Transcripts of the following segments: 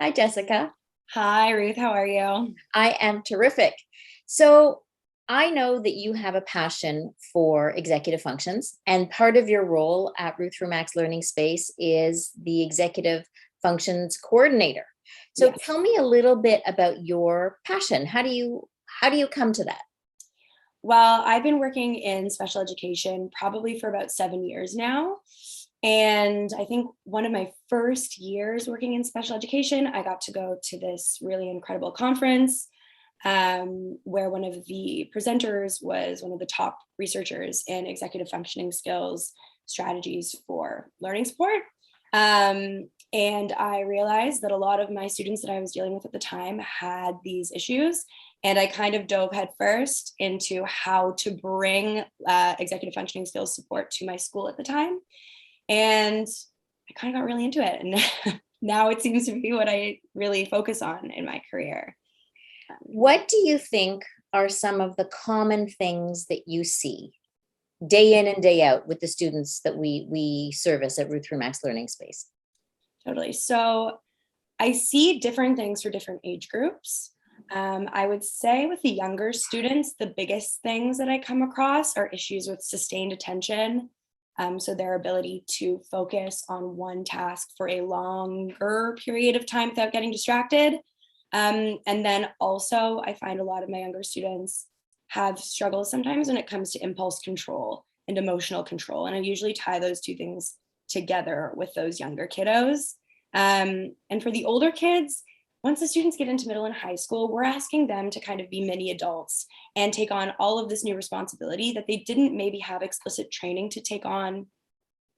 Hi, Jessica. Hi, Ruth. How are you? I am terrific. So, I know that you have a passion for executive functions, and part of your role at Ruth Max Learning Space is the executive functions coordinator. So, Yes. tell me a little bit about your passion. How do you come to that? Well, I've been working in special education probably for about 7 years now. And I think one of my first years working in special education, I got to go to this really incredible conference where one of the presenters was one of the top researchers in executive functioning skills strategies for learning support. And I realized that a lot of my students that I was dealing with at the time had these issues. And I kind of dove headfirst into how to bring executive functioning skills support to my school at the time. And I kind of got really into it. And now it seems to be what I really focus on in my career. What do you think are some of the common things that you see day in and day out with the students that we service at Ruth Max Learning Space? Totally. So I see different things for different age groups. I would say with the younger students, the biggest things that I come across are issues with sustained attention. So their ability to focus on one task for a longer period of time without getting distracted. And then also, I find a lot of my younger students have struggles sometimes when it comes to impulse control and emotional control. And I usually tie those two things together with those younger kiddos. And for the older kids, once the students get into middle and high school, we're asking them to kind of be mini adults and take on all of this new responsibility that they didn't maybe have explicit training to take on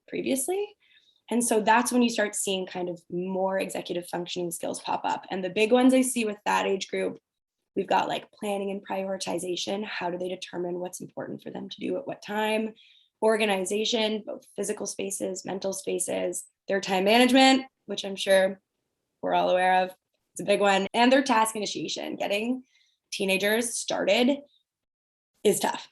previously. And so that's when you start seeing kind of more executive functioning skills pop up. And the big ones I see with that age group, we've got like planning and prioritization. How do they determine what's important for them to do at what time? Organization, both physical spaces, mental spaces, their time management, which I'm sure we're all aware of. It's a big one. And their task initiation. Getting teenagers started is tough.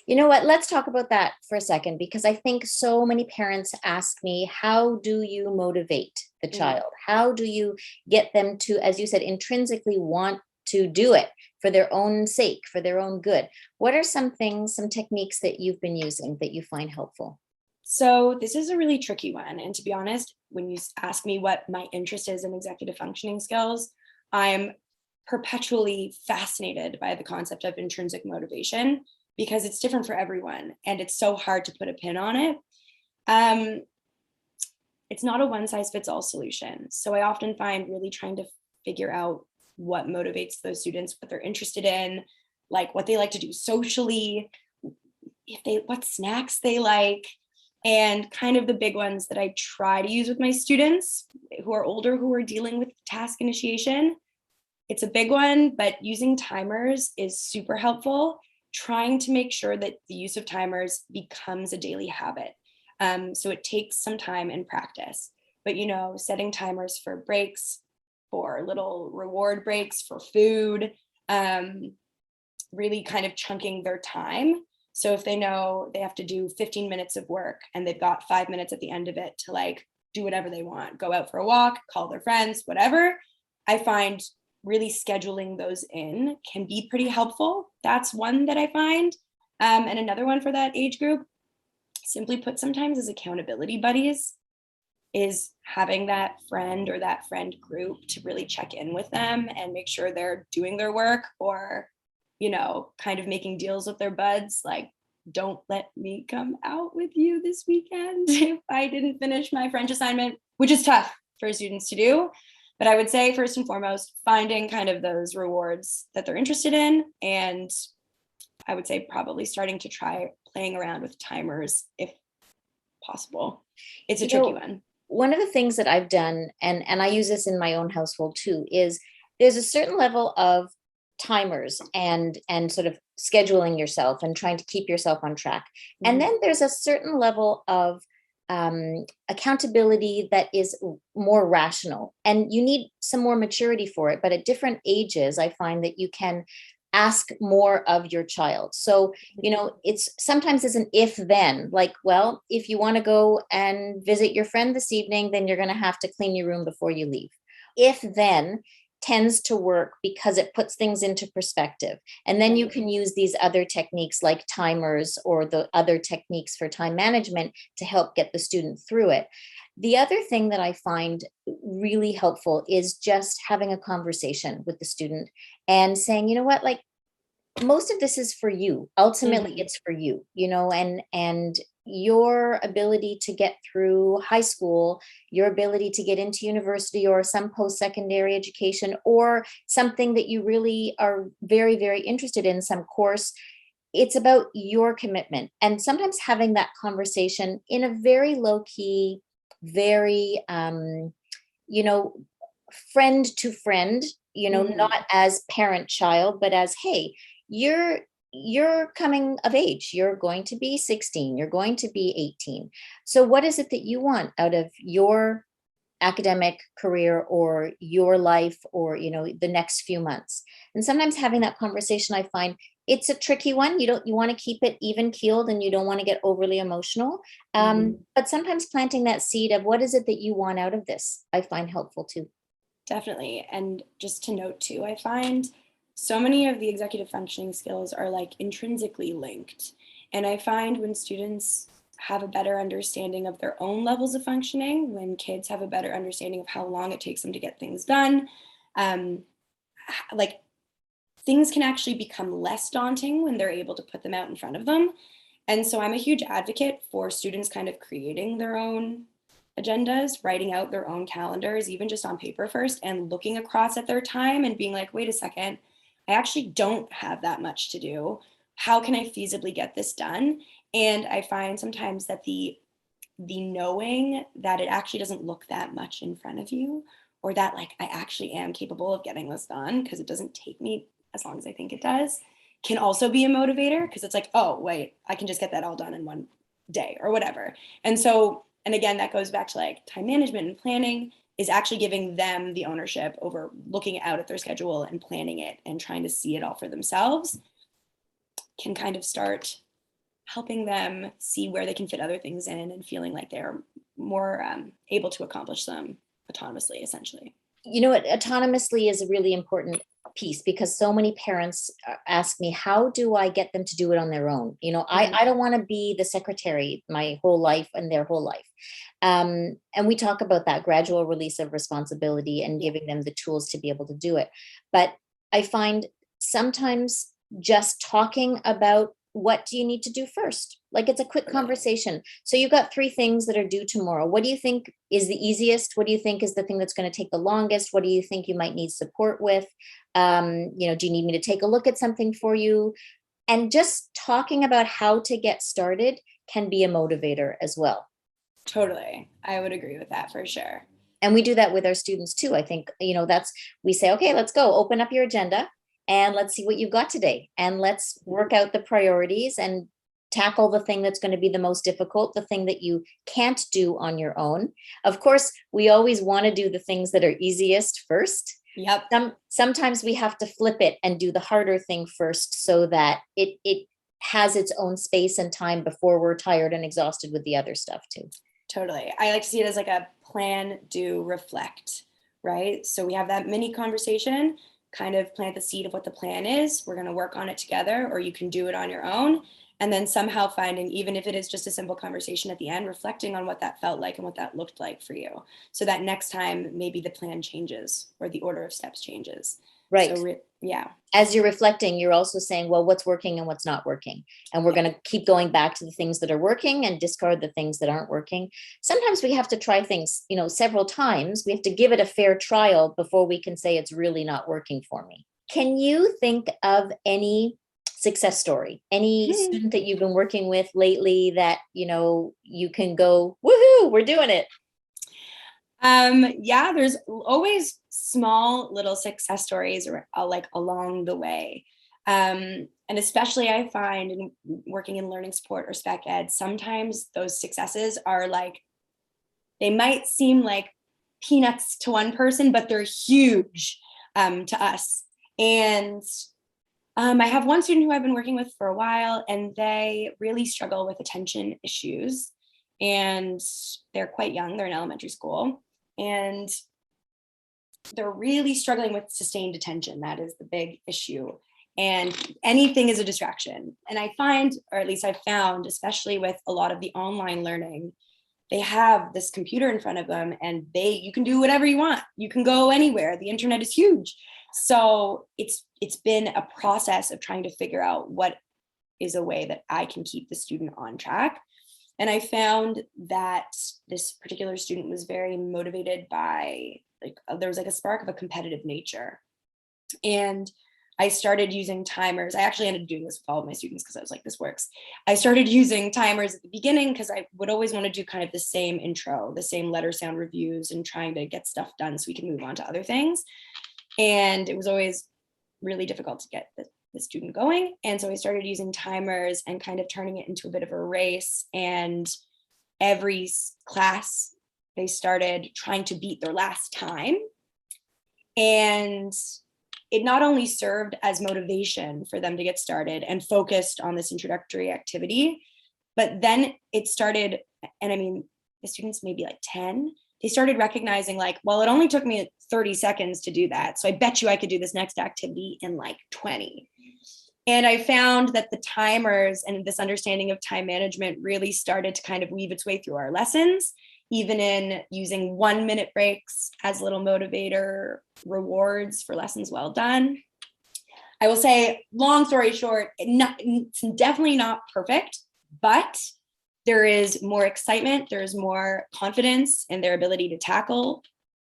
You know what? Let's talk about that for a second because I think so many parents ask me, how do you motivate the Mm. child? How do you get them to, as you said, intrinsically want to do it for their own sake, for their own good? What are some things, some techniques that you've been using that you find helpful? So this is a really tricky one. And to be honest, when you ask me what my interest is in executive functioning skills, I'm perpetually fascinated by the concept of intrinsic motivation because it's different for everyone and it's so hard to put a pin on it. Um, it's not a one size fits all solution. So I often find really trying to figure out what motivates those students, what they're interested in, like what they like to do socially, if they what snacks they like, and kind of the big ones that I try to use with my students who are older, who are dealing with task initiation. It's a big one, but using timers is super helpful. Trying to make sure that the use of timers becomes a daily habit. So it takes some time and practice. But setting timers for breaks, for little reward breaks, for food, um, really kind of chunking their time. So if they know they have to do 15 minutes of work and they've got 5 minutes at the end of it to like do whatever they want, go out for a walk, call their friends, whatever, I find really scheduling those in can be pretty helpful. That's one that I find. And another one for that age group, simply put, sometimes is accountability buddies, is having that friend or that friend group to really check in with them and make sure they're doing their work, or kind of making deals with their buds like, don't let me come out with you this weekend if I didn't finish my French assignment, which is tough for students to do. But I would say first and foremost, finding kind of those rewards that they're interested in. And I would say probably starting to try playing around with timers if possible. It's a You tricky know, one. one of the things that I've done, and I use this in my own household too, is there's a certain level of timers and sort of scheduling yourself and trying to keep yourself on track. And Mhm. then there's a certain level of accountability that is more rational, and you need some more maturity for it. But at different ages, I find that you can ask more of your child. So, it's sometimes it's an if then, like, well, if you want to go and visit your friend this evening, then you're going to have to clean your room before you leave. If then tends to work because it puts things into perspective. And then you can use these other techniques like timers or the other techniques for time management to help get the student through it. The other thing that I find really helpful is just having a conversation with the student and saying, you know what, like, most of this is for you. Ultimately, it's for you, and your ability to get through high school, your ability to get into university or some post-secondary education, or something that you really are very, very interested in, some course. It's about your commitment. And sometimes having that conversation in a very low key, very, friend to friend, not as parent child, but as, hey, you're coming of age, you're going to be 16, you're going to be 18. So what is it that you want out of your academic career or your life, or the next few months? And sometimes having that conversation, I find it's a tricky one. You want to keep it even keeled and you don't want to get overly emotional, but sometimes planting that seed of what is it that you want out of this, I find helpful too. Definitely. And just to note too, I find so many of the executive functioning skills are like intrinsically linked. And I find when students have a better understanding of their own levels of functioning, when kids have a better understanding of how long it takes them to get things done, like things can actually become less daunting when they're able to put them out in front of them. And so I'm a huge advocate for students kind of creating their own agendas, writing out their own calendars, even just on paper first, and looking across at their time and being like, wait a second, I actually don't have that much to do. How can I feasibly get this done? And I find sometimes that the knowing that it actually doesn't look that much in front of you, or that like I actually am capable of getting this done because it doesn't take me as long as I think it does, can also be a motivator, because it's like, oh wait, I can just get that all done in one day or whatever. And so, and again, that goes back to like time management and planning is actually giving them the ownership over looking out at their schedule and planning it and trying to see it all for themselves, can kind of start helping them see where they can fit other things in and feeling like they're more able to accomplish them autonomously, essentially. You know what, autonomously is a really important piece, because so many parents ask me, how do I get them to do it on their own? I don't want to be the secretary my whole life and their whole life. And we talk about that gradual release of responsibility and giving them the tools to be able to do it. But I find sometimes just talking about, what do you need to do first? Like, it's a quick conversation. So you've got 3 things that are due tomorrow. What do you think is the easiest? What do you think is the thing that's going to take the longest? What do you think you might need support with? Do you need me to take a look at something for you? And just talking about how to get started can be a motivator as well. Totally. I would agree with that for sure. And we do that with our students too. I think, we say, okay, let's go open up your agenda and let's see what you've got today. And let's work out the priorities and tackle the thing that's going to be the most difficult, the thing that you can't do on your own. Of course, we always want to do the things that are easiest first. Yep. Sometimes we have to flip it and do the harder thing first, so that it has its own space and time before we're tired and exhausted with the other stuff too. Totally. I like to see it as like a plan, do, reflect, right? So we have that mini conversation, kind of plant the seed of what the plan is. We're going to work on it together, or you can do it on your own. And then somehow finding, even if it is just a simple conversation at the end, reflecting on what that felt like and what that looked like for you. So that next time, maybe the plan changes or the order of steps changes. Right. So yeah. As you're reflecting, you're also saying, well, what's working and what's not working? And we're going to keep going back to the things that are working and discard the things that aren't working. Sometimes we have to try things, several times. We have to give it a fair trial before we can say it's really not working for me. Can you think of any success story, any student that you've been working with lately that, you can go, woohoo, we're doing it? Yeah, there's always small little success stories like along the way. And especially I find in working in learning support or spec ed, sometimes those successes are like, they might seem like peanuts to one person, but they're huge to us. And I have one student who I've been working with for a while, and they really struggle with attention issues. And they're quite young, they're in elementary school, and they're really struggling with sustained attention. That is the big issue. And anything is a distraction. And I find, or at least I've found, especially with a lot of the online learning, they have this computer in front of them and you can do whatever you want. You can go anywhere. The internet is huge. So it's been a process of trying to figure out what is a way that I can keep the student on track. And I found that this particular student was very motivated by there was like a spark of a competitive nature. And I started using timers. I actually ended up doing this with all of my students because I was like, this works. I started using timers at the beginning because I would always want to do kind of the same intro, the same letter sound reviews, and trying to get stuff done so we can move on to other things. And it was always really difficult to get the student going. And so I started using timers and kind of turning it into a bit of a race. And every class, they started trying to beat their last time. And it not only served as motivation for them to get started and focused on this introductory activity, but then it started, and I mean, the students maybe like 10, they started recognizing like, well, it only took me 30 seconds to do that. So I bet you I could do this next activity in like 20. And I found that the timers and this understanding of time management really started to kind of weave its way through our lessons, even in using 1-minute breaks as little motivator rewards for lessons well done. I will say, long story short, it's definitely not perfect, but there is more excitement, there's more confidence in their ability to tackle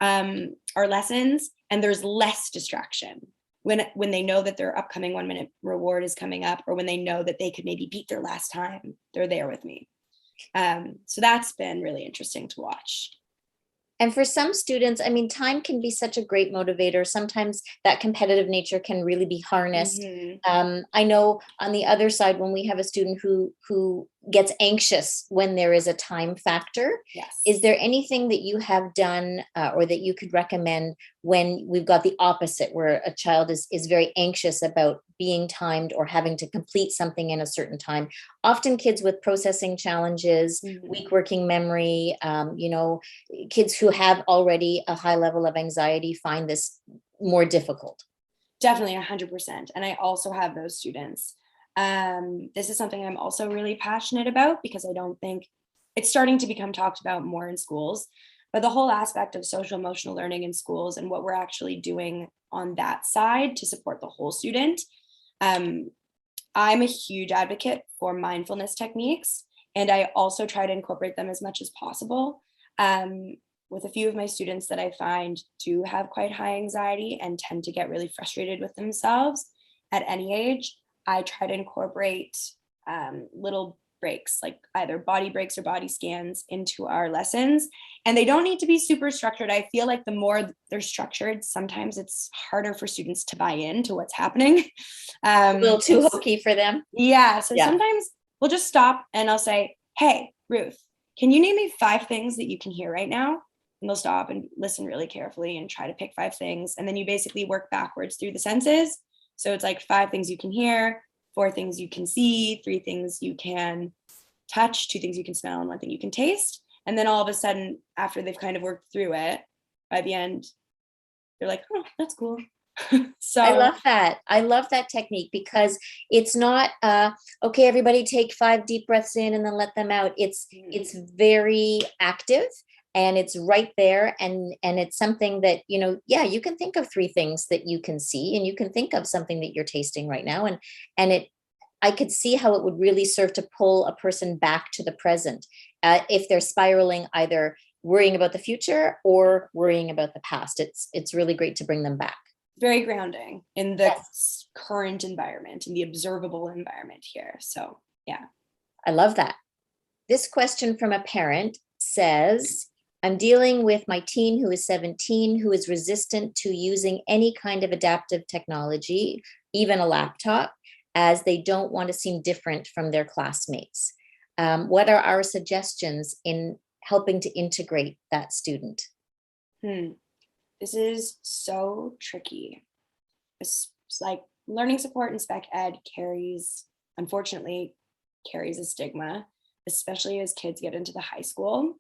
our lessons, and there's less distraction when they know that their upcoming 1-minute reward is coming up, or when they know that they could maybe beat their last time, they're there with me. So that's been really interesting to watch. And for some students, I mean, time can be such a great motivator. Sometimes that competitive nature can really be harnessed. Mm-hmm. I know on the other side, when we have a student who gets anxious when there is a time factor, Yes. is there anything that you have done or that you could recommend when we've got the opposite, where a child is very anxious about being timed or having to complete something in a certain time? Often kids with processing challenges, Mm-hmm. weak working memory, kids who have already a high level of anxiety find this more difficult. Definitely 100%. And I also have those students. This is something I'm also really passionate about because I don't think it's starting to become talked about more in schools, but the whole aspect of social emotional learning in schools and what we're actually doing on that side to support the whole student. I'm a huge advocate for mindfulness techniques, and I also try to incorporate them as much as possible. With a few of my students that I find do have quite high anxiety and tend to get really frustrated with themselves at any age, I try to incorporate little breaks, like either body breaks or body scans, into our lessons. And they don't need to be super structured. I feel like the more they're structured, sometimes it's harder for students to buy into what's happening. A little too hokey for them. Yeah. So Yeah. sometimes we'll just stop and I'll say, hey, Ruth, can you name me 5 things that you can hear right now? And they'll stop and listen really carefully and try to pick 5 things. And then you basically work backwards through the senses. So it's like 5 things you can hear, 4 things you can see, 3 things you can touch, 2 things you can smell, and 1 thing you can taste. And then all of a sudden, after they've kind of worked through it, by the end, they're like, oh, that's cool. So I love that. I love that technique because it's not okay, everybody take 5 deep breaths in and then let them out. It's very active and it's right there, and it's something that, you can think of 3 things that you can see, and you can think of something that you're tasting right now, and I could see how it would really serve to pull a person back to the present if they're spiraling, either worrying about the future or worrying about the past. It's really great to bring them back. Very grounding in the Yes. current environment, in the observable environment here. So yeah. I love that. This question from a parent says, I'm dealing with my teen who is 17, who is resistant to using any kind of adaptive technology, even a laptop, as they don't want to seem different from their classmates. What are our suggestions in helping to integrate that student? This is so tricky. It's like learning support in spec ed unfortunately, carries a stigma, especially as kids get into the high school.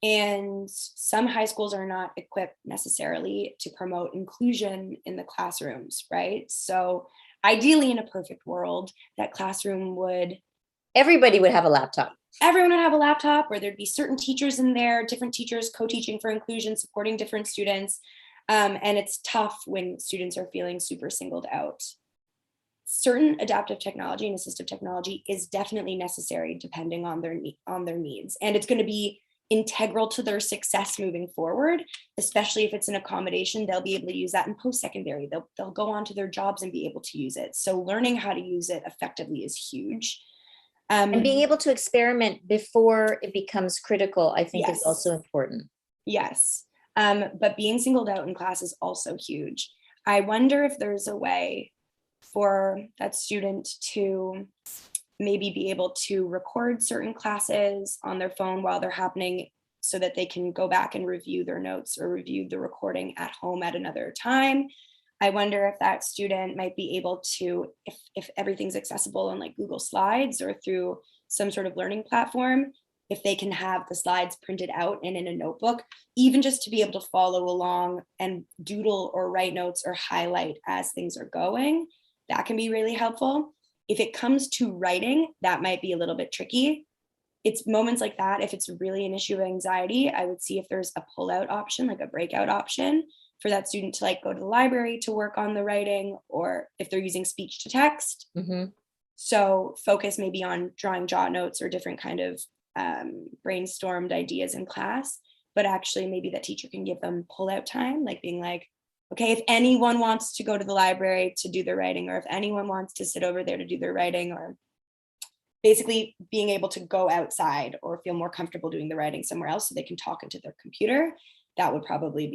And some high schools are not equipped necessarily to promote inclusion in the classrooms, right? So ideally, in a perfect world, that classroom Everybody would have a laptop. everyone would have a laptop, where there'd be certain teachers in there, different teachers co-teaching for inclusion, supporting different students. And it's tough when students are feeling super singled out. Certain adaptive technology and assistive technology is definitely necessary depending on their needs, and it's going to be integral to their success moving forward, especially if it's an accommodation. They'll be able to use that in post-secondary. They'll go on to their jobs and be able to use it. So learning how to use it effectively is huge. And being able to experiment before it becomes critical, I think, is also important. Yes. But being singled out in class is also huge. I wonder if there's a way for that student to maybe be able to record certain classes on their phone while they're happening, so that they can go back and review their notes or review the recording at home at another time. I wonder if that student might be able to, if everything's accessible on like Google Slides or through some sort of learning platform, if they can have the slides printed out and in a notebook, even just to be able to follow along and doodle or write notes or highlight as things are going, that can be really helpful. If it comes to writing, that might be a little bit tricky. It's moments like that. If it's really an issue of anxiety, I would see if there's a pull-out option, like a breakout option, for that student to like go to the library to work on the writing, or if they're using speech to text. Mm-hmm. So focus maybe on drawing jot notes or different kind of brainstormed ideas in class, but actually maybe that teacher can give them pull-out time, like being like, okay, if anyone wants to go to the library to do their writing, or if anyone wants to sit over there to do their writing, or basically being able to go outside or feel more comfortable doing the writing somewhere else so they can talk into their computer, that would probably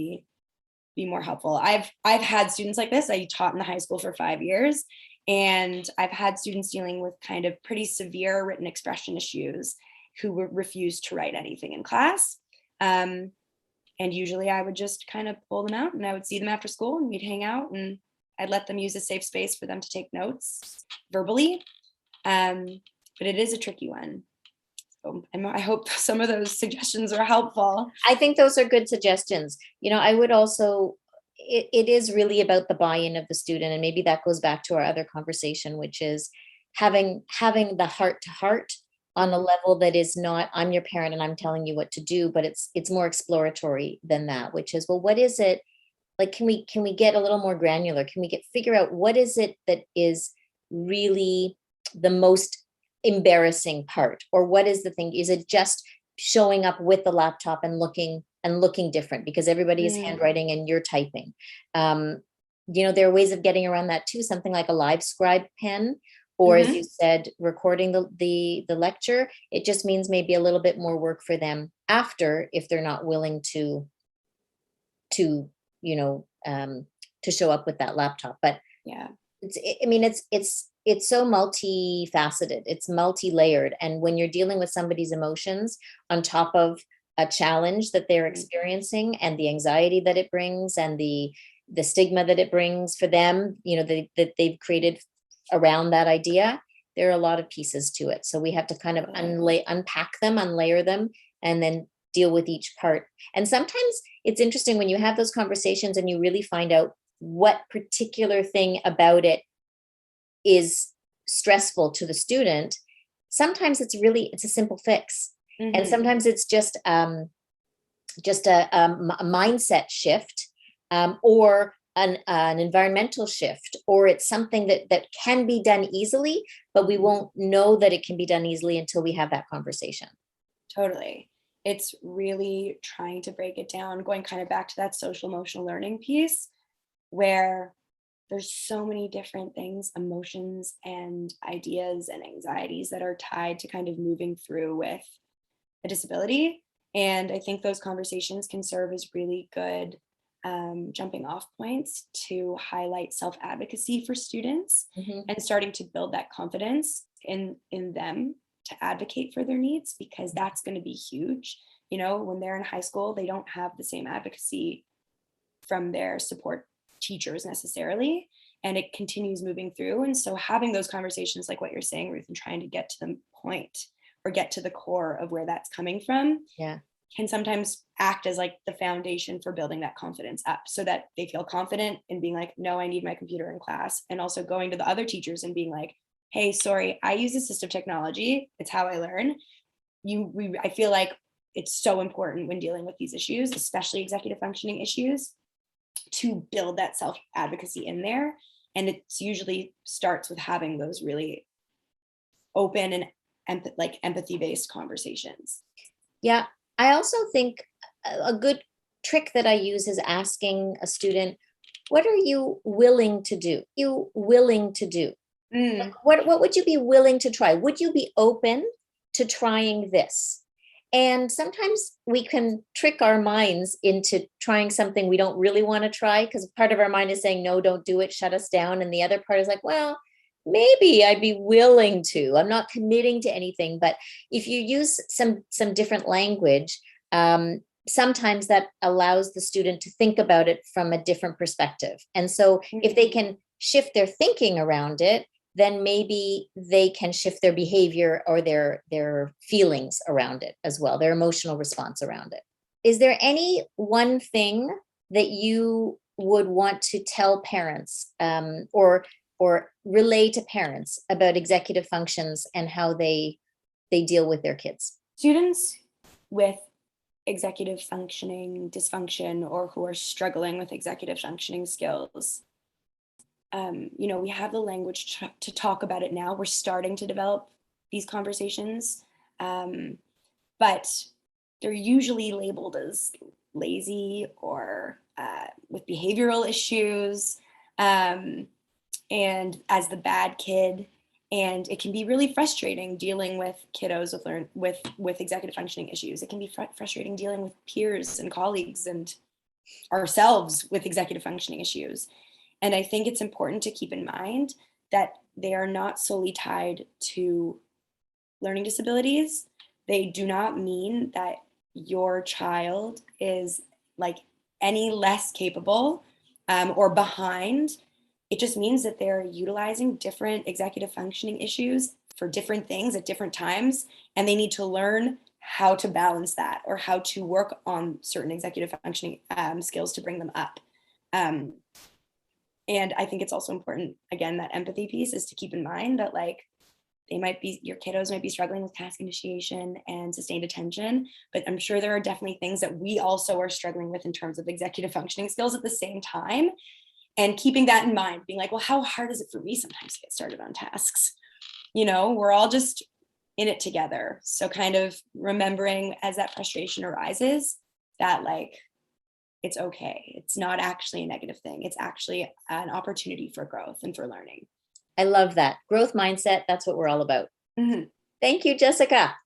be more helpful. I've had students like this. I taught in the high school for 5 years, and I've had students dealing with kind of pretty severe written expression issues who would refuse to write anything in class. And usually I would just kind of pull them out, and I would see them after school, and we'd hang out, and I'd let them use a safe space for them to take notes verbally. But it is a tricky one. So I hope some of those suggestions are helpful. I think those are good suggestions. I would also, it is really about the buy-in of the student. And maybe that goes back to our other conversation, which is having the heart to heart on a level that is not, I'm your parent and I'm telling you what to do, but it's more exploratory than that, which is, well, what is it? Like, can we get a little more granular? Can we figure out what is it that is really the most embarrassing part? Or what is the thing? Is it just showing up with the laptop and looking different because everybody is handwriting and you're typing? There are ways of getting around that too, something like a live scribe pen, or as you said, recording the lecture. It just means maybe a little bit more work for them after, if they're not willing to show up with that laptop. But Yeah, it's so multifaceted, it's multi-layered. And when you're dealing with somebody's emotions on top of a challenge that they're experiencing, and the anxiety that it brings, and the stigma that it brings for them, that they've created around that idea, there are a lot of pieces to it. So we have to kind of unpack them, unlayer them, and then deal with each part. And sometimes it's interesting when you have those conversations and you really find out what particular thing about it is stressful to the student. Sometimes it's a simple fix. And sometimes it's just a mindset shift, or an environmental shift, or it's something that can be done easily, but we won't know that it can be done easily until we have that conversation. Totally. It's really trying to break it down, going kind of back to that social emotional learning piece, where there's so many different things, emotions and ideas and anxieties that are tied to kind of moving through with a disability. And I think those conversations can serve as really good jumping off points to highlight self-advocacy for students, and starting to build that confidence in them to advocate for their needs, because that's going to be huge. When they're in high school, they don't have the same advocacy from their support teachers necessarily. and it continues moving through. And so having those conversations like what you're saying, Ruth, and trying to get to the point or get to the core of where that's coming from, Yeah. can sometimes act as like the foundation for building that confidence up, so that they feel confident in being like, no, I need my computer in class. And also going to the other teachers and being like, hey, sorry, I use assistive technology. It's how I learn. I feel like it's so important when dealing with these issues, especially executive functioning issues, to build that self-advocacy in there. And it's usually starts with having those really open and empathy-based conversations. Yeah. I also think a good trick that I use is asking a student, what are you willing to do? You willing to do? Like, what would you be willing to try? Would you be open to trying this? And sometimes we can trick our minds into trying something we don't really want to try, because part of our mind is saying, no, don't do it, shut us down. And the other part is like, well, maybe I'd be willing to. I'm not committing to anything. But if you use some different language, sometimes that allows the student to think about it from a different perspective. And so if they can shift their thinking around it, then maybe they can shift their behavior or their feelings around it as well, their emotional response around it. Is there any one thing that you would want to tell parents, or relay to parents about executive functions and how they deal with their kids? Students with executive functioning dysfunction, or who are struggling with executive functioning skills, we have the language to talk about it now. We're starting to develop these conversations, but they're usually labeled as lazy or with behavioral issues, and as the bad kid. And it can be really frustrating dealing with kiddos with executive functioning issues. It can be frustrating dealing with peers and colleagues and ourselves with executive functioning issues. And I think it's important to keep in mind that they are not solely tied to learning disabilities. They do not mean that your child is like any less capable or behind. It just means that they're utilizing different executive functioning issues for different things at different times, and they need to learn how to balance that or how to work on certain executive functioning skills to bring them up. And I think it's also important, again, that empathy piece is to keep in mind that like your kiddos might be struggling with task initiation and sustained attention, but I'm sure there are definitely things that we also are struggling with in terms of executive functioning skills at the same time. And keeping that in mind, being like, well, how hard is it for me sometimes to get started on tasks? We're all just in it together. So kind of remembering as that frustration arises that like, it's okay. It's not actually a negative thing. It's actually an opportunity for growth and for learning. I love that. Growth mindset. That's what we're all about. Mm-hmm. Thank you, Jessica.